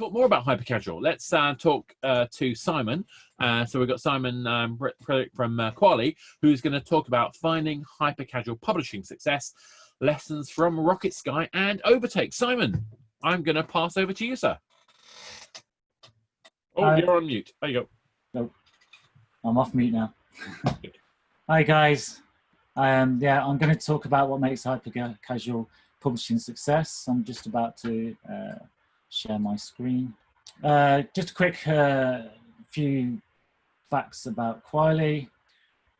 talk more about Hypercasual. Let's talk to Simon. So we've got Simon Prytherch from Kwalee, who's going to talk about finding Hypercasual publishing success, lessons from Rocket Sky and OverTake. Simon, I'm going to pass over to you, sir. Oh, you're on mute. There you go. Nope. I'm off mute now. Hi, guys. Yeah, I'm going to talk about what makes Hypercasual publishing success. I'm just about to share my screen. Just a quick few facts about Kwalee.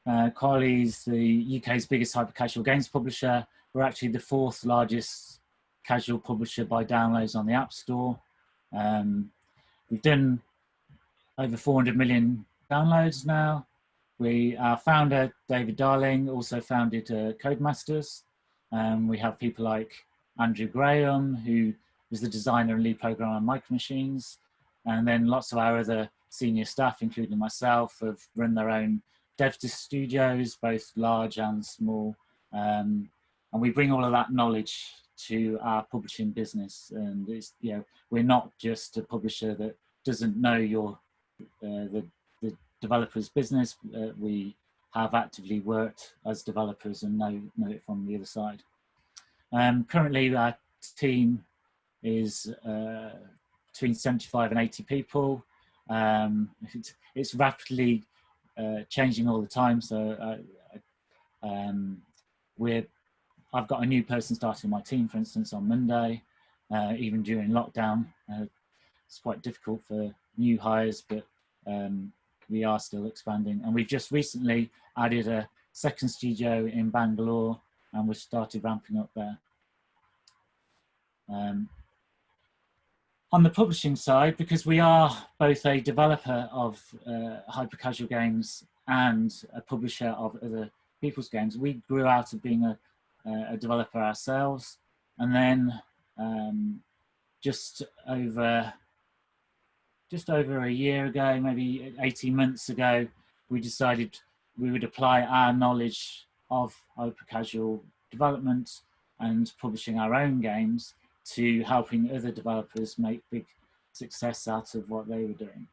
Kwalee is the UK's biggest hypercasual games publisher. We're actually the 4th largest casual publisher by downloads on the App Store. We've done over 400 million downloads now. Our founder, David Darling, also founded Codemasters. We have people like Andrew Graham, who was the designer and lead programmer on Micro Machines. And then lots of our other senior staff, including myself, have run their own dev studios, both large and small. And we bring all of that knowledge to our publishing business. And it's, you know, we're not just a publisher that doesn't know the developer's business. We have actively worked as developers and know it from the other side. Currently, our team is between 75 and 80 people. It's rapidly changing all the time. So I've got a new person starting my team, for instance, on Monday. Even during lockdown, it's quite difficult for new hires, but we are still expanding. And we've just recently added a 2nd studio in Bangalore, and we've started ramping up there. On the publishing side, because we are both a developer of hyper-casual games and a publisher of other people's games, we grew out of being a developer ourselves. And then just over a year ago, maybe 18 months ago, we decided we would apply our knowledge of hyper-casual development and publishing our own games to helping other developers make big success out of what they were doing.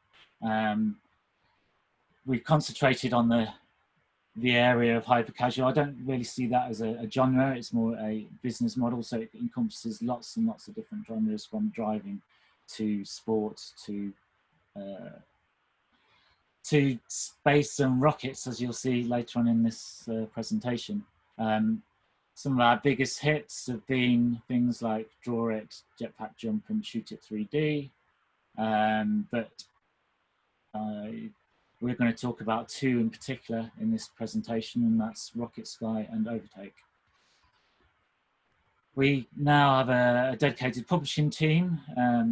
We've concentrated on the area of hyper-casual. I don't really see that as a genre, it's more a business model, so it encompasses lots and lots of different genres, from driving to sports to space and rockets, as you'll see later on in this presentation. Some of our biggest hits have been things like Draw It, Jetpack Jump, and Shoot It 3D. But we're going to talk about 2 in particular in this presentation, and that's Rocket Sky and OverTake. We now have a dedicated publishing team,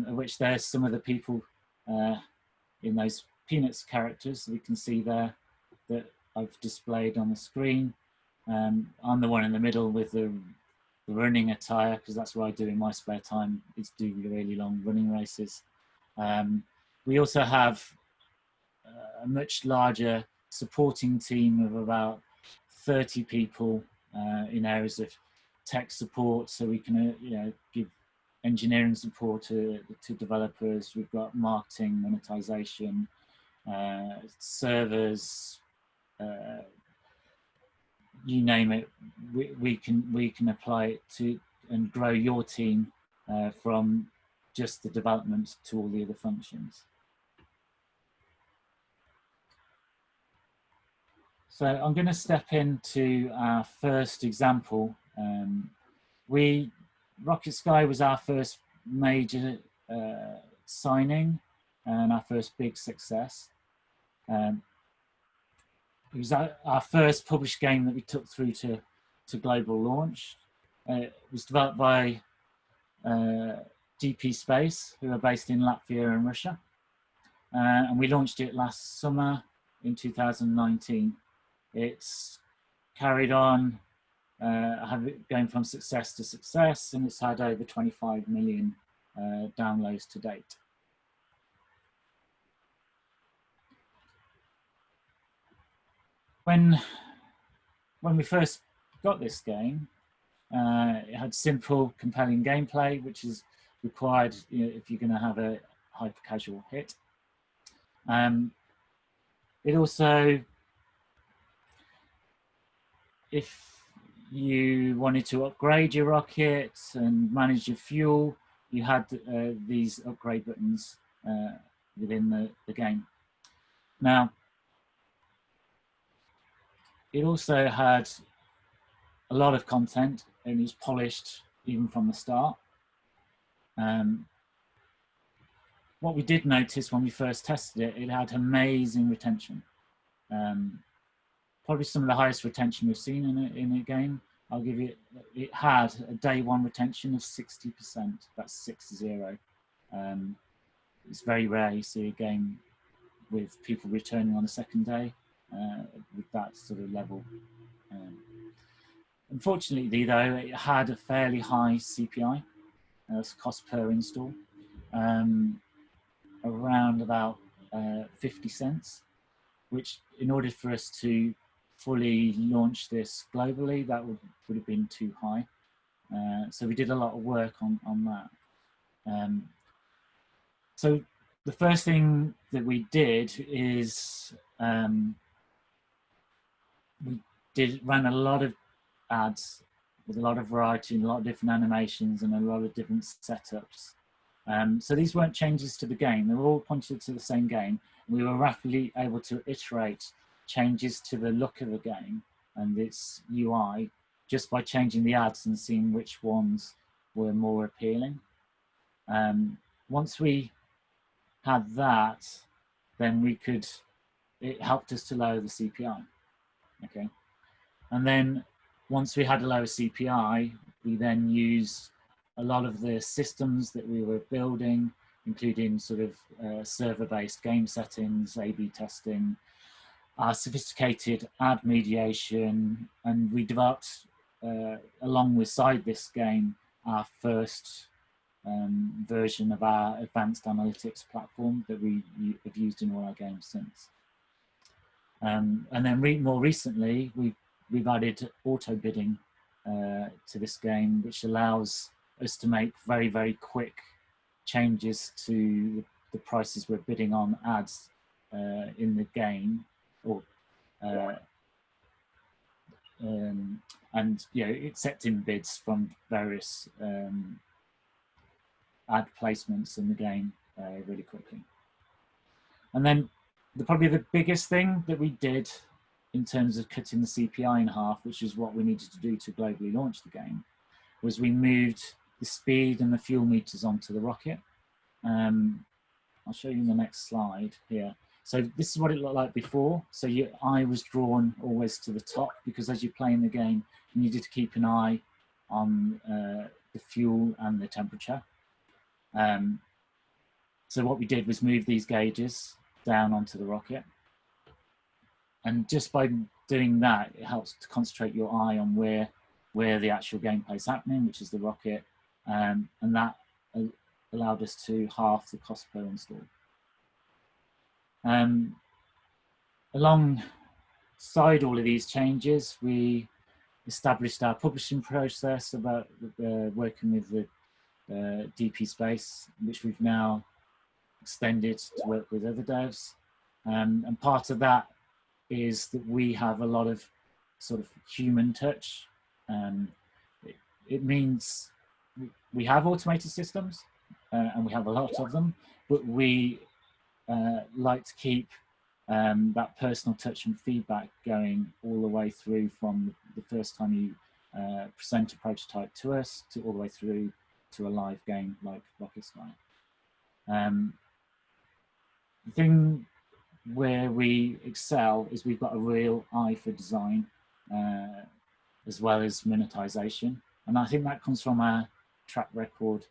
of which there's some of the people in those Peanuts characters we can see there that I've displayed on the screen. I'm the one in the middle with the running attire, because that's what I do in my spare time, is do really long running races. We also have a much larger supporting team of about 30 people in areas of tech support, so we can give engineering support to developers. We've got marketing, monetization, servers, you name it. We can apply it to and grow your team from just the development to all the other functions. So I'm going to step into our first example. Rocket Sky was our first major signing and our first big success. It was our first published game that we took through to global launch. It was developed by DP Space, who are based in Latvia and Russia. And we launched it last summer in 2019. It's carried on going from success to success, and it's had over 25 million downloads to date. When we first got this game, it had simple, compelling gameplay, which is required if you're going to have a Hypercasual hit. It also, if you wanted to upgrade your rocket and manage your fuel, you had these upgrade buttons within the game. Now, it also had a lot of content and it was polished even from the start. What we did notice when we first tested it, it had amazing retention. Probably some of the highest retention we've seen in a game. I'll give you, it had a day one retention of 60%. That's 60. It's very rare you see a game with people returning on the second day with that sort of level. Unfortunately, though, it had a fairly high CPI, cost per install, around about 50 cents, which in order for us to fully launch this globally, that would have been too high. So we did a lot of work on that. So the first thing that we did is we ran a lot of ads with a lot of variety and a lot of different animations and a lot of different setups. So these weren't changes to the game, they were all pointed to the same game. We were rapidly able to iterate changes to the look of the game and its UI just by changing the ads and seeing which ones were more appealing. Once we had that, then it helped us to lower the CPI, okay? And then once we had a lower CPI, we then used a lot of the systems that we were building, including sort of server-based game settings, A/B testing, sophisticated ad mediation, and we developed, alongside this game, our first version of our advanced analytics platform that we have used in all our games since. And then more recently, we've added auto bidding to this game, which allows us to make very, very quick changes to the prices we're bidding on ads in the game, or and accepting bids from various ad placements in the game really quickly. And then probably the biggest thing that we did in terms of cutting the CPI in half, which is what we needed to do to globally launch the game, was we moved the speed and the fuel meters onto the rocket. I'll show you in the next slide here. So this is what it looked like before. So your eye was drawn always to the top, because as you're playing the game, you needed to keep an eye on the fuel and the temperature. So what we did was move these gauges down onto the rocket. And just by doing that, it helps to concentrate your eye on where the actual gameplay is happening, which is the rocket. And that allowed us to halve the cost per install. Alongside all of these changes, we established our publishing process about working with the DP space, which we've now extended to work with other devs. And part of that is that we have a lot of sort of human touch. It means we have automated systems, and we have a lot of them, but we like to keep that personal touch and feedback going all the way through, from the first time you present a prototype to us to all the way through to a live game like Rocket Sky. The thing where we excel is we've got a real eye for design, as well as monetization, and I think that comes from our track record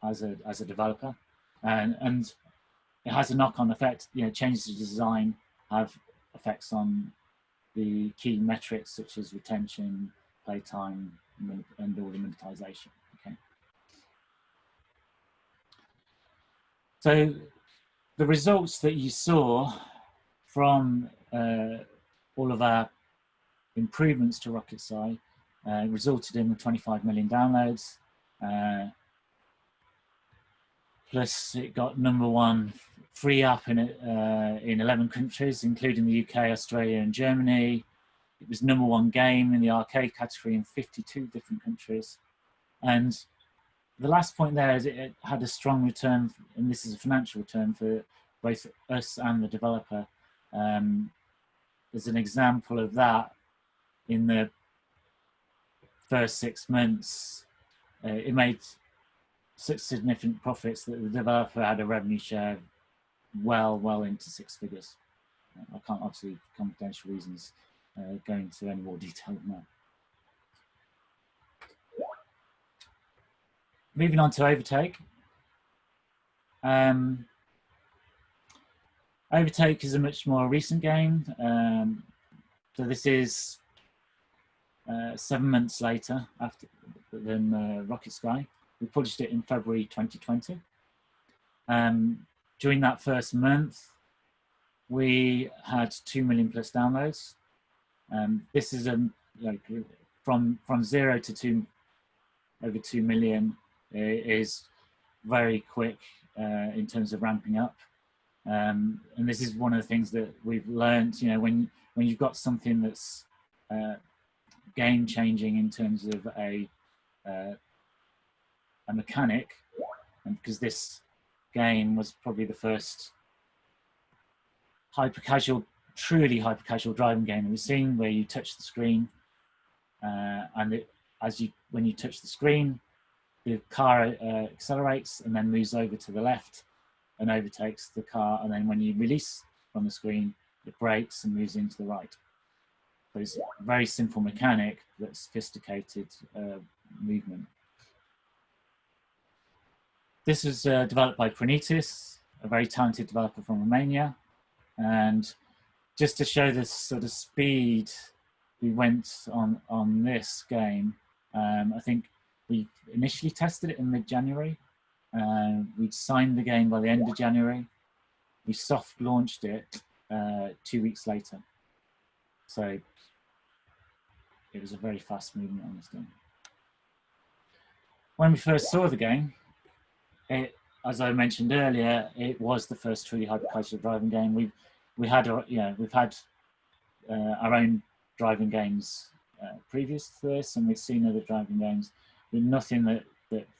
as a developer, and it has a knock-on effect. Changes to design have effects on the key metrics such as retention, playtime, and all the monetization. Okay. So the results that you saw from all of our improvements to Rocket Sky resulted in the 25 million downloads. Plus, it got #1 free app in 11 countries, including the UK, Australia, and Germany. It was #1 game in the arcade category in 52 different countries. And the last point there is it had a strong return, and this is a financial return for both us and the developer. There's an example of that in the first 6 months. It made such significant profits that the developer had a revenue share well into 6 figures. I can't, obviously, for confidential reasons, go into any more detail than that. Moving on to OverTake. OverTake is a much more recent game. So this is 7 months later than Rocket Sky. We published it in February 2020. During that first month, we had 2 million plus downloads. This is from 0 to over 2 million is very quick in terms of ramping up. And this is one of the things that we've learned, when you've got something that's game changing in terms of a mechanic, and because this game was probably the first truly hyper casual driving game we've seen, where you touch the screen, and when you touch the screen, the car accelerates and then moves over to the left and overtakes the car, and then when you release from the screen, it brakes and moves into the right. So it's a very simple mechanic, but sophisticated movement. This was developed by Prytherch, a very talented developer from Romania. And just to show the sort of speed we went on this game, I think we initially tested it in mid-January. We'd signed the game by the end of January. We soft launched it 2 weeks later. So it was a very fast movement on this game. When we first saw the game, as I mentioned earlier, it was the first truly hyper-casual driving game. We've had our own driving games previous to this, and we've seen other driving games, but nothing that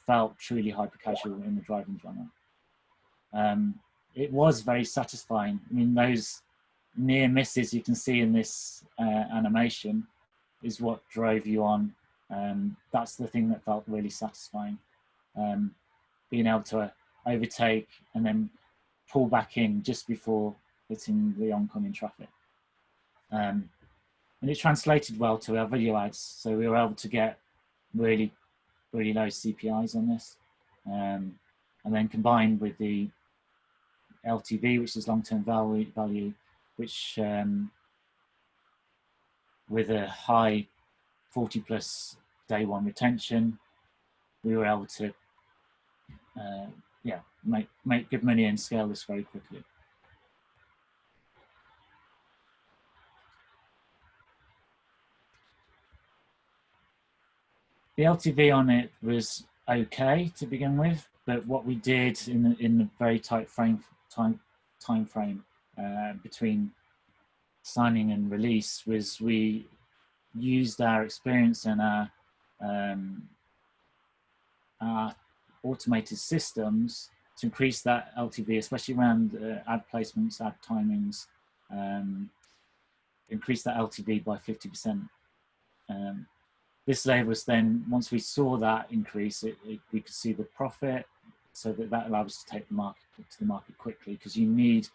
felt truly hyper-casual in the driving genre. It was very satisfying. I mean, those near misses you can see in this animation is what drove you on. That's the thing that felt really satisfying. Being able to overtake and then pull back in just before hitting the oncoming traffic. And it translated well to our video ads. So we were able to get really low CPIs on this. And then combined with the LTV, which is long-term value, which with a high 40+ day one retention, we were able to make good money and scale this very quickly. The LTV on it was okay to begin with, but what we did in the very tight time frame between signing and release was we used our experience and our automated systems to increase that LTV, especially around ad placements, ad timings, increase that LTV by 50%. This enabled us then, once we saw that increase, we could see the profit, so that allowed us to take the market to the market quickly, because you need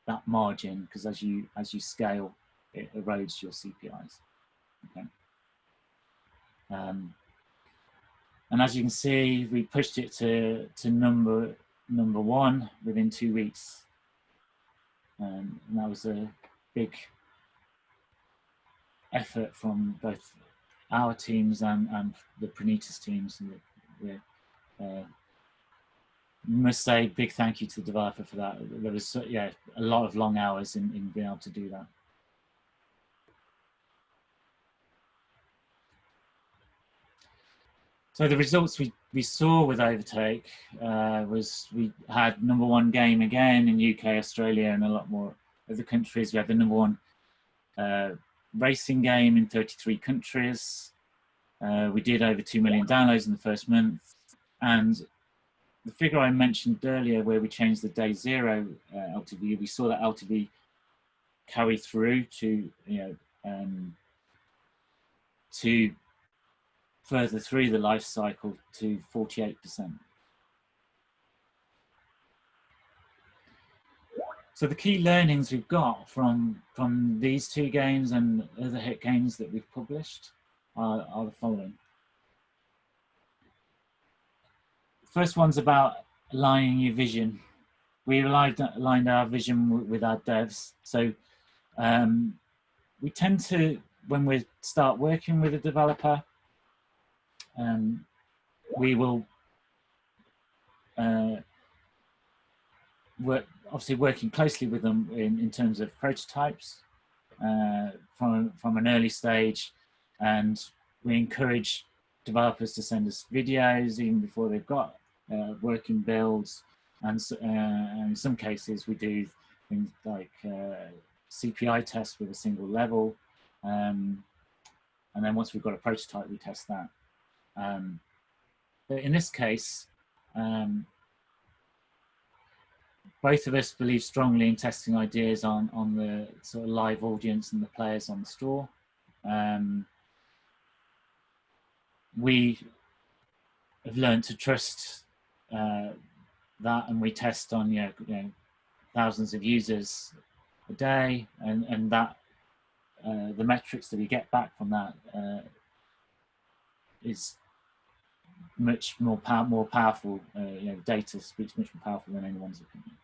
that margin, because as you scale, it erodes your CPIs. Okay. And as you can see, we pushed it to number one within 2 weeks, and that was a big effort from both our teams and the Prytherch teams. And must say big thank you to the developer for that. There was a lot of long hours in being able to do that. So the results we we saw with OverTake was we had #1 game again in UK, Australia, and a lot more other countries. We had the #1 racing game in 33 countries. We did over 2 million downloads in the first month. And the figure I mentioned earlier, where we changed the day 0 LTV, we saw that LTV carry through to, to further through the life cycle to 48%. So the key learnings we've got from these 2 games and other hit games that we've published are the following. First one's about aligning your vision. We aligned our vision with our devs. So we tend to, when we start working with a developer, we will obviously working closely with them in terms of prototypes from an early stage, and we encourage developers to send us videos even before they've got working builds, and in some cases we do things like CPI tests with a single level, and then once we've got a prototype we test that. But in this case, both of us believe strongly in testing ideas on the sort of live audience and the players on the store. We have learned to trust that, and we test on thousands of users a day, and that the metrics that we get back from that is much more powerful. Data speaks much more powerful than anyone's opinion.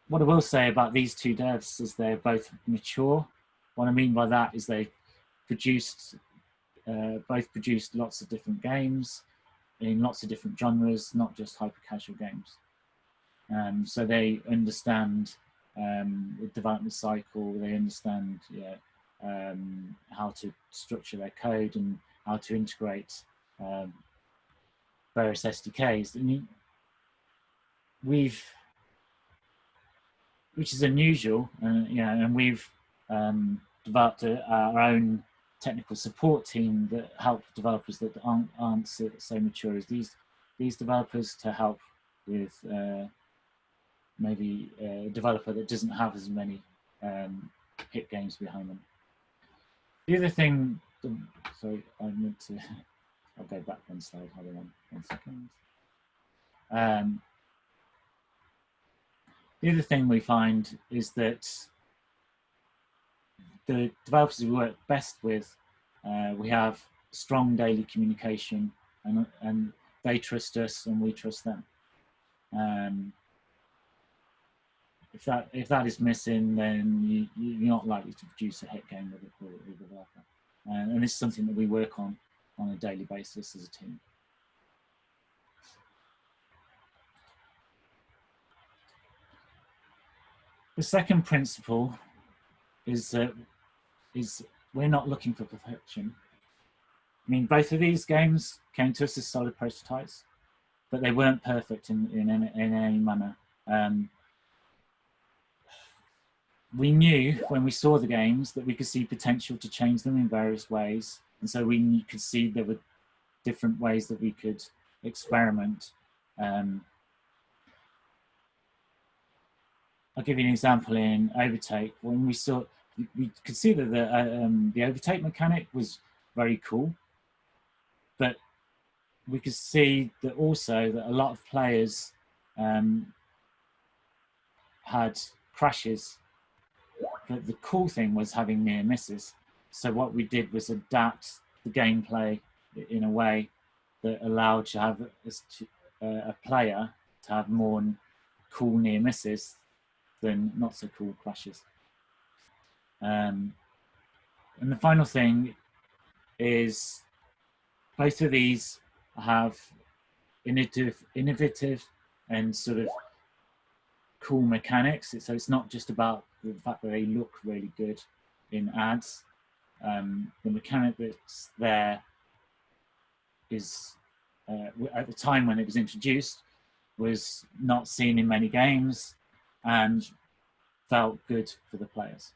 What I will say about these 2 devs is they're both mature. What I mean by that is they both produced lots of different games in lots of different genres, not just hyper-casual games. So they understand the development cycle, they understand how to structure their code and how to integrate various SDKs. Which is unusual, and we've developed our own technical support team that help developers that aren't so mature as these developers, to help with maybe a developer that doesn't have as many hit games behind them. The other thing, sorry, I meant to, I'll go back 1 slide, hold on 1 second. The other thing we find is that the developers we work best with, we have strong daily communication, and they trust us and we trust them. If that is missing, then you're not likely to produce a hit game with a developer. And this is something that we work on a daily basis as a team. The second principle is that we're not looking for perfection. I mean, both of these games came to us as solid prototypes, but they weren't perfect in any manner. We knew when we saw the games that we could see potential to change them in various ways, and so we could see there were different ways that we could experiment. I'll give you an example in OverTake. When we saw, we could see that the OverTake mechanic was very cool, but we could see that also that a lot of players had crashes. But the cool thing was having near misses. So what we did was adapt the gameplay in a way that allowed to have a player to have more cool near misses than not so cool crashes. And the final thing is both of these have innovative and sort of cool mechanics. So it's not just about the fact that they look really good in ads. The mechanic that's there is at the time when it was introduced was not seen in many games and felt good for the players.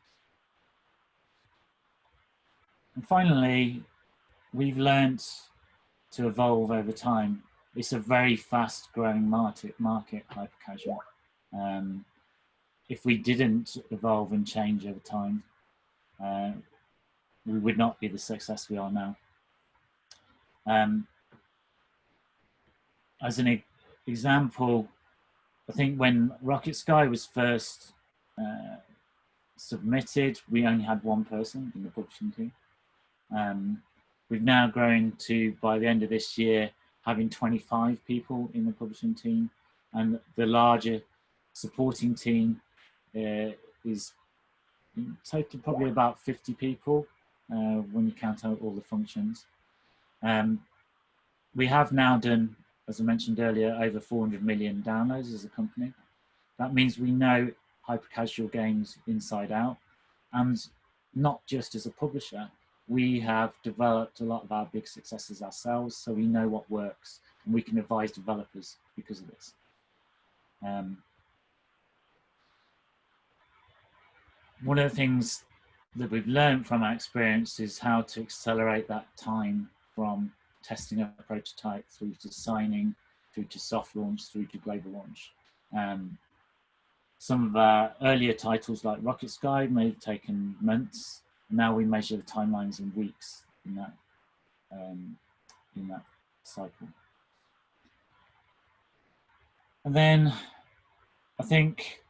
And finally, we've learnt to evolve over time. It's a very fast growing market, hyper-casual. If we didn't evolve and change over time, we would not be the success we are now. As an example, I think when Rocket Sky was first submitted, we only had one person in the publishing team. We've now grown to, by the end of this year, having 25 people in the publishing team, and the larger supporting team is in total probably about 50 people when you count out all the functions. We have now done, as I mentioned earlier, over 400 million downloads as a company. That means we know hyper-casual games inside out, and not just as a publisher. We have developed a lot of our big successes ourselves, so we know what works, and we can advise developers because of this. One of the things that we've learned from our experience is how to accelerate that time from testing a prototype through to signing, through to soft launch, through to global launch. Some of our earlier titles like Rocket Sky may have taken months. Now we measure the timelines in weeks in that cycle. And then I think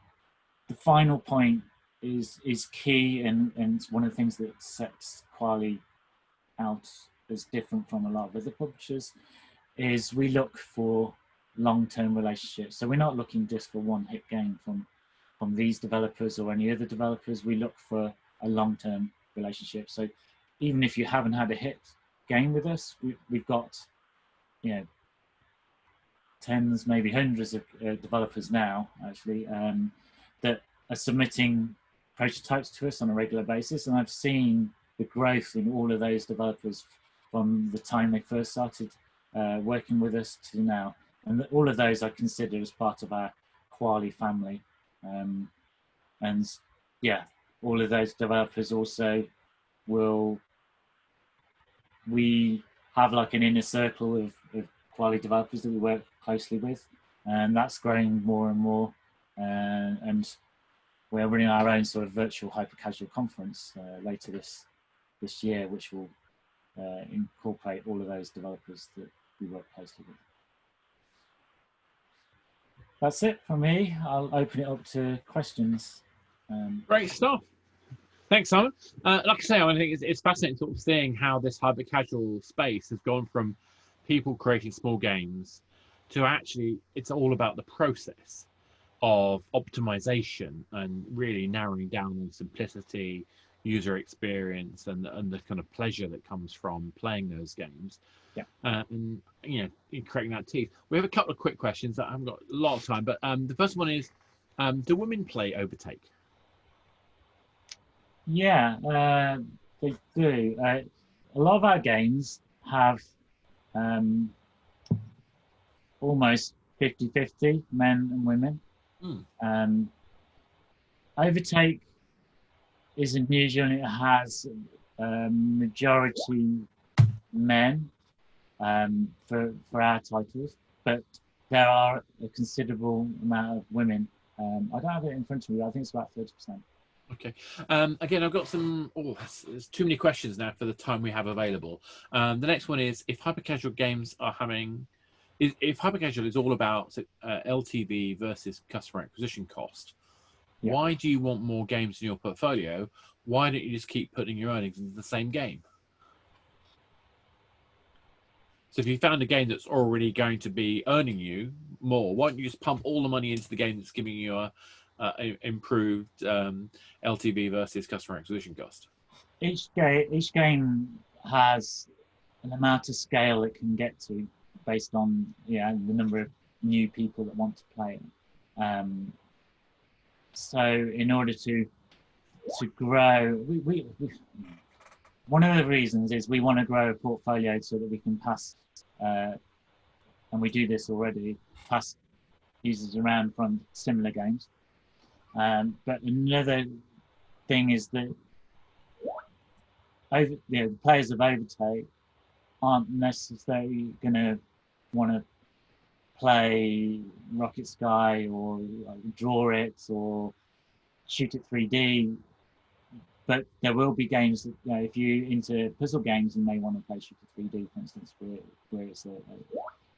the final point is key, and it's one of the things that sets Kwalee out as different from a lot of other publishers, is we look for long-term relationships. So we're not looking just for one hit game from these developers or any other developers. We look for a long-term relationship. So even if you haven't had a hit game with us, we've got, you know, tens, maybe hundreds of developers now actually that are submitting prototypes to us on a regular basis, and I've seen the growth in all of those developers from the time they first started working with us to now, and all of those I consider as part of our Kwalee family. And yeah, all of those developers also we have like an inner circle of Kwalee developers that we work closely with, and that's growing more and more. And we're running our own sort of virtual hyper-casual conference later this year, which will incorporate all of those developers that we work closely with. That's it from me. I'll open it up to questions. Great stuff. Thanks, Simon. Like I say, I think it's fascinating sort of seeing how this hyper-casual space has gone from people creating small games to actually it's all about the process of optimization and really narrowing down on simplicity, user experience, and the kind of pleasure that comes from playing those games. Yeah. And you know, in creating that teeth. We have a couple of quick questions that I haven't got a lot of time, but the first one is, do women play OverTake? Yeah, they do. A lot of our games have almost 50-50 men and women. OverTake is unusual, and it has majority men for our titles, but there are a considerable amount of women. I don't have it in front of me. I think it's about 30%. Okay. Again, I've got some. Oh, there's too many questions now for the time we have available. The next one is: if hyper-casual games are having, if hyper-casual is all about LTV versus customer acquisition cost, yeah, why do you want more games in your portfolio? Why don't you just keep putting your earnings into the same game? So if you found a game that's already going to be earning you more, why don't you just pump all the money into the game that's giving you a improved LTV versus customer acquisition cost? Each game has an amount of scale it can get to based on the number of new people that want to play it. So in order to grow, we one of the reasons is we want to grow a portfolio so that we can pass and we do this already, pass users around from similar games. But another thing is that the players of OverTake aren't necessarily going to want to play Rocket Sky or Draw It or Shoot It 3D. But there will be games that, if you're into puzzle games, you may want to play Shoot It 3D, for instance, where it's a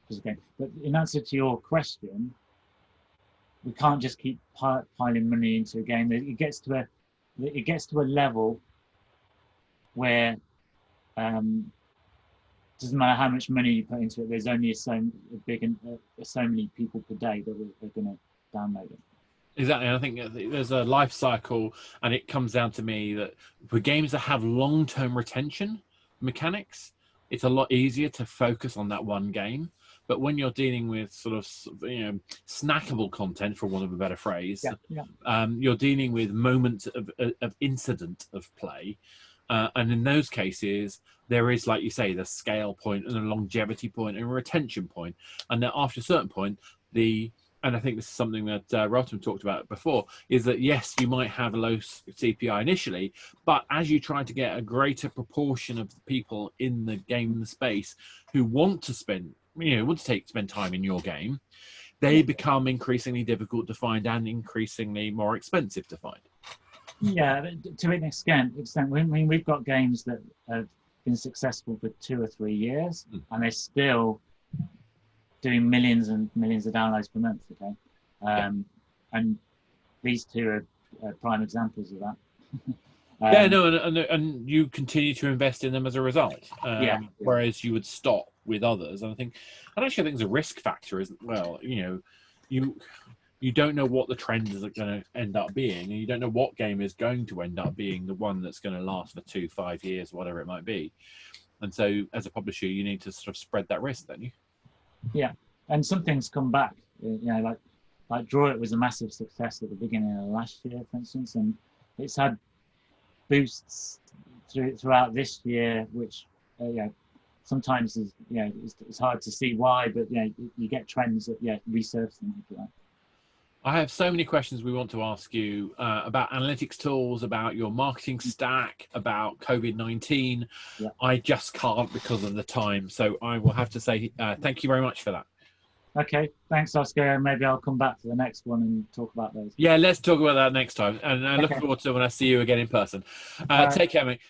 puzzle game. But in answer to your question, we can't just keep piling money into a game. It gets to a level where doesn't matter how much money you put into it. There's only so many people per day that are going to download it. Exactly. And I think there's a life cycle, and it comes down to me that for games that have long-term retention mechanics, it's a lot easier to focus on that one game. But when you're dealing with sort of, snackable content, for want of a better phrase, you're dealing with moments of incident of play. And in those cases, there is, like you say, the scale point and a longevity point and a retention point. And then after a certain point, and I think this is something that Rotem talked about before, is that yes, you might have a low CPI initially, but as you try to get a greater proportion of the people in the game space who want to spend time in your game, they become increasingly difficult to find and increasingly more expensive to find. Yeah, to an extent, we've got games that have been successful for 2 or 3 years, and they're still doing millions and millions of downloads per month. Okay, and these two are prime examples of that. And you continue to invest in them as a result. Whereas you would stop with others, and I actually think there's a risk factor as well. You don't know what the trend is going to end up being, and you don't know what game is going to end up being the one that's going to last for 2-5 years, whatever it might be. And so, as a publisher, you need to sort of spread that risk, don't you? Yeah, and some things come back. Like Draw It was a massive success at the beginning of last year, for instance, and it's had boosts throughout this year, which sometimes is it's hard to see why, but you get trends that resurfacing, if you like. I have so many questions we want to ask you about analytics tools, about your marketing stack, about COVID-19. Yeah. I just can't because of the time. So I will have to say thank you very much for that. Okay, thanks, Oscar. Maybe I'll come back to the next one and talk about those. Yeah, let's talk about that next time. And I look forward to when I see you again in person. Take care, mate.